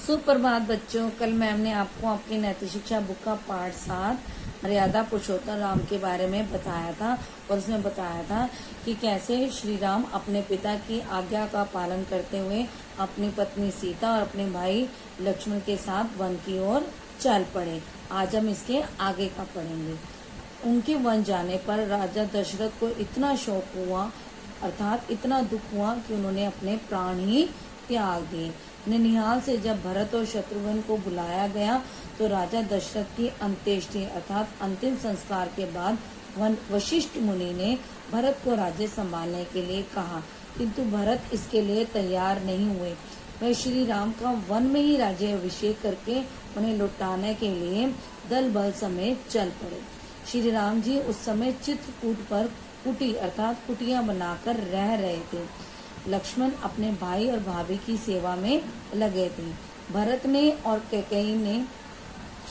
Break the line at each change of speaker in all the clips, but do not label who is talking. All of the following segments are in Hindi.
सुप्रभात बच्चों। कल मैम ने आपको अपनी नैतिक शिक्षा बुक का पाठ 7 मर्यादा पुरुषोत्तम राम के बारे में बताया था और उसमें बताया था कि कैसे श्री राम अपने पिता की आज्ञा का पालन करते हुए अपनी पत्नी सीता और अपने भाई लक्ष्मण के साथ वन की ओर चल पड़े। आज हम इसके आगे का पढ़ेंगे। उनके वन जाने पर राजा दशरथ को इतना शोक हुआ, अर्थात इतना दुख हुआ कि उन्होंने अपने प्राण ही त्याग दिए। ननिहाल से जब भरत और शत्रुघ्न को बुलाया गया तो राजा दशरथ की अंत्येष्टि अर्थात अंतिम संस्कार के बाद वशिष्ठ मुनि ने भरत को राज्य संभालने के लिए कहा, किंतु भरत इसके लिए तैयार नहीं हुए। वह श्री राम का वन में ही राज्य अभिषेक करके उन्हें लुटाने के लिए दल बल समेत चल पड़े। श्री राम जी उस समय चित्रकूट पर कुटी अर्थात कुटिया बनाकर रह रहे थे। लक्ष्मण अपने भाई और भाभी की सेवा में लगे थे। भरत ने और कैकेयी ने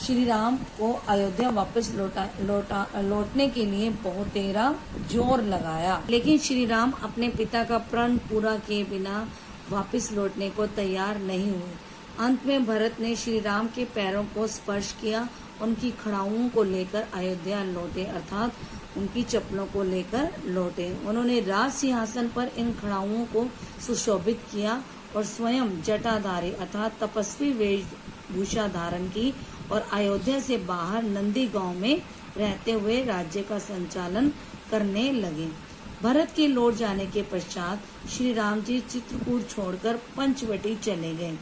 श्री राम को अयोध्या वापस लौटने के लिए बहुत तेरा जोर लगाया, लेकिन श्री राम अपने पिता का प्रण पूरा किए बिना वापस लौटने को तैयार नहीं हुए। अंत में भरत ने श्री राम के पैरों को स्पर्श किया, उनकी खड़ाओं को लेकर अयोध्या लौटे अर्थात उनकी चप्पलों को लेकर लौटे। उन्होंने राज सिंहासन पर इन खड़ाओं को सुशोभित किया और स्वयं जटाधारी अर्थात तपस्वी वेशभूषा धारण की और अयोध्या से बाहर नंदी गांव में रहते हुए राज्य का संचालन करने लगे। भरत के लौट जाने के पश्चात श्री राम जी चित्रकूट छोड़कर पंचवटी चले गए।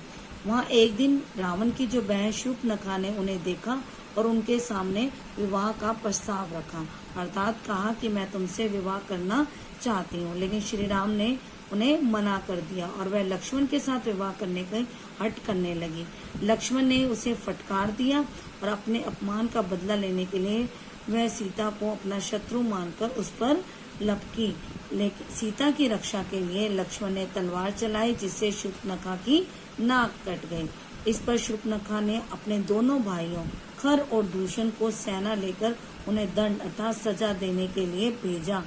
वहाँ एक दिन रावण की जो बहन शूर्पणखा ने उन्हें देखा और उनके सामने विवाह का प्रस्ताव रखा, अर्थात कहा कि मैं तुमसे विवाह करना चाहती हूँ, लेकिन श्री राम ने उन्हें मना कर दिया और वह लक्ष्मण के साथ विवाह करने का हट करने लगी। लक्ष्मण ने उसे फटकार दिया और अपने अपमान का बदला लेने के लिए वह सीता को अपना शत्रु मानकर उस पर लपकी, लेकिन सीता की रक्षा के लिए लक्ष्मण ने तलवार चलाई जिससे शूर्पणखा की नाक कट गई। इस पर शूर्पणखा ने अपने दोनों भाइयों खर और दूषण को सेना लेकर उन्हें दंड अर्थात सजा देने के लिए भेजा,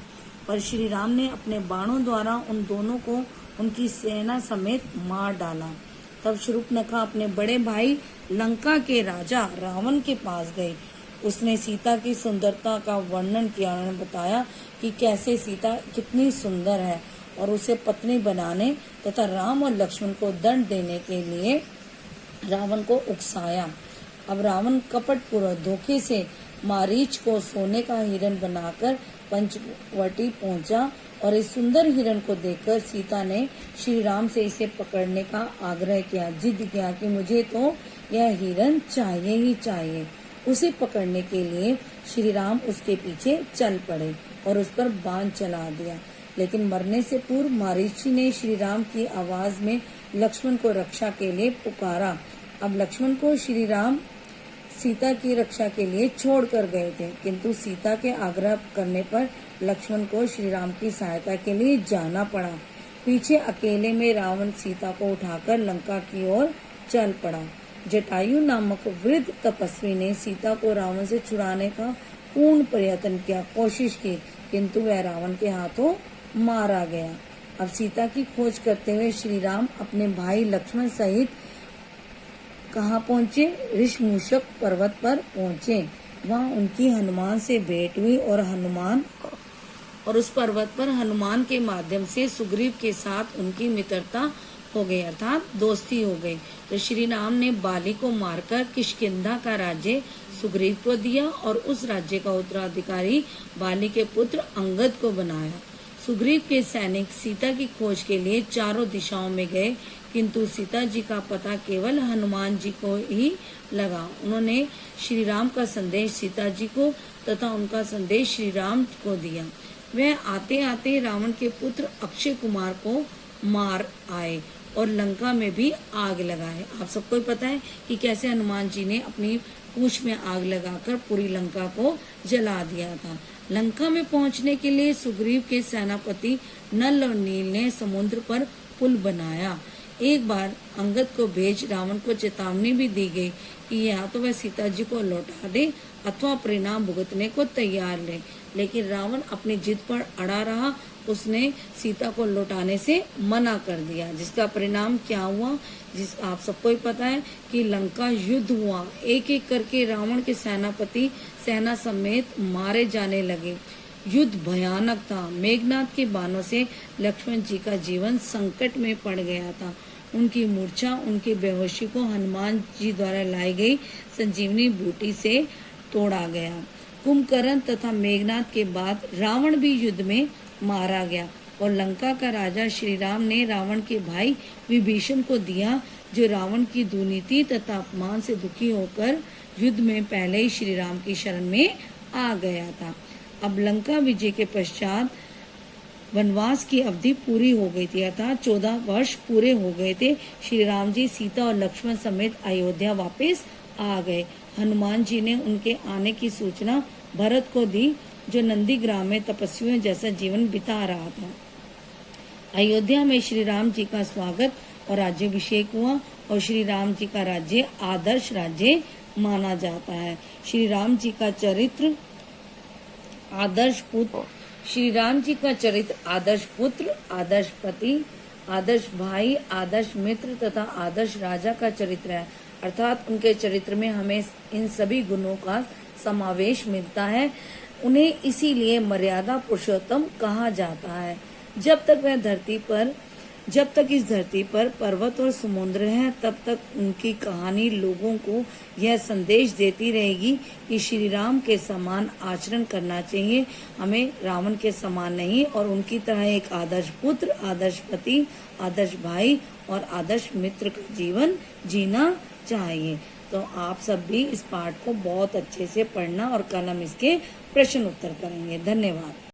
पर श्री राम ने अपने बाणों द्वारा उन दोनों को उनकी सेना समेत मार डाला। तब शूर्पणखा अपने बड़े भाई लंका के राजा रावण के पास गई। उसने सीता की सुंदरता का वर्णन किया। उन्होंने बताया कि कैसे सीता कितनी सुंदर है और उसे पत्नी बनाने तथा राम और लक्ष्मण को दंड देने के लिए रावण को उकसाया। अब रावण कपटपूर्वक धोखे से मारीच को सोने का हिरण बनाकर पंचवटी पहुंचा और इस सुंदर हिरण को देखकर सीता ने श्री राम से इसे पकड़ने का आग्रह किया, जिद किया कि मुझे तो यह हिरण चाहिए ही चाहिए। उसे पकड़ने के लिए श्री राम उसके पीछे चल पड़े और उस पर बाण चला दिया, लेकिन मरने से पूर्व मारीची ने श्री राम की आवाज में लक्ष्मण को रक्षा के लिए पुकारा। अब लक्ष्मण को श्री राम सीता की रक्षा के लिए छोड़ कर गए थे, किंतु सीता के आग्रह करने पर लक्ष्मण को श्री राम की सहायता के लिए जाना पड़ा। पीछे अकेले में रावण सीता को उठाकर लंका की ओर चल पड़ा। जटायु नामक वृद्ध तपस्वी ने सीता को रावण से छुड़ाने का पूर्ण प्रयत्न किया, कोशिश की, किंतु वह रावण के हाथों मारा गया। अब सीता की खोज करते हुए श्री राम अपने भाई लक्ष्मण सहित कहाँ पहुँचे? ऋषमुषक पर्वत पर पहुँचे। वहाँ उनकी हनुमान से भेंट हुई और उस पर्वत पर हनुमान के माध्यम से सुग्रीव के साथ उनकी मित्रता हो गई अर्थात दोस्ती हो गई। तो श्री राम ने बाली को मारकर किष्किंधा का राज्य सुग्रीव को दिया और उस राज्य का उत्तराधिकारी बाली के पुत्र अंगद को बनाया। सुग्रीव के सैनिक सीता की खोज के लिए चारों दिशाओं में गए, किंतु सीता जी का पता केवल हनुमान जी को ही लगा। उन्होंने श्री राम का संदेश सीता जी को तथा उनका संदेश श्री राम को दिया। वह आते आते रावण के पुत्र अक्षय कुमार को मार आए और लंका में भी आग लगाए। आप सबको पता है कि कैसे हनुमान जी ने अपनी पूंछ में आग लगाकर पूरी लंका को जला दिया था। लंका में पहुंचने के लिए सुग्रीव के सेनापति नल और नील ने समुद्र पर पुल बनाया। एक बार अंगद को भेज रावण को चेतावनी भी दी गई कि या तो वह सीता जी को लौटा दे अथवा परिणाम भुगतने को तैयार रहे, लेकिन रावण अपनी जिद पर अड़ा रहा उसने सीता को लौटाने से मना कर दिया, जिसका परिणाम क्या हुआ, जिस आप सबको ही पता है कि लंका युद्ध हुआ। एक एक करके रावण के सेनापति सेना समेत मारे जाने लगे। युद्ध भयानक था। मेघनाथ के बाणों से लक्ष्मण जी का जीवन संकट में पड़ गया था। उनकी मूर्छा, उनकी बेहोशी को हनुमान जी द्वारा लाई गई संजीवनी बूटी से तोड़ा गया। कुंभकर्ण तथा मेघनाथ के बाद रावण भी युद्ध में मारा गया और लंका का राजा श्री राम ने रावण के भाई विभीषण को दिया, जो रावण की दुर्नीति तथा अपमान से दुखी होकर युद्ध में पहले ही श्री राम की शरण में आ गया था। अब लंका विजय के पश्चात वनवास की अवधि पूरी हो गई थी, अर्थात 14 वर्ष पूरे हो गए थे। श्री राम जी सीता और लक्ष्मण समेत अयोध्या वापस आ गए। हनुमान जी ने उनके आने की सूचना भरत को दी, जो नंदीग्राम में तपस्वियों जैसा जीवन बिता रहा था। अयोध्या में श्री राम जी का स्वागत और राज्याभिषेक हुआ और श्री राम जी का राज्य आदर्श राज्य माना जाता है। श्री राम जी का चरित्र आदर्श पुत्र, श्री राम जी का चरित्र आदर्श पुत्र, आदर्श पति, आदर्श भाई, आदर्श मित्र तथा आदर्श राजा का चरित्र है। अर्थात उनके चरित्र में हमें इन सभी गुणों का समावेश मिलता है। उन्हें इसीलिए मर्यादा पुरुषोत्तम कहा जाता है। जब तक इस धरती पर पर्वत और समुद्र हैं, तब तक उनकी कहानी लोगों को यह संदेश देती रहेगी कि श्री राम के समान आचरण करना चाहिए। हमें रावण के समान नहीं और उनकी तरह एक आदर्श पुत्र, आदर्श पति, आदर्श भाई और आदर्श मित्र का जीवन जीना चाहिए। तो आप सब भी इस पाठ को बहुत अच्छे से पढ़ना और कल हम इसके प्रश्न उत्तर करेंगे। धन्यवाद।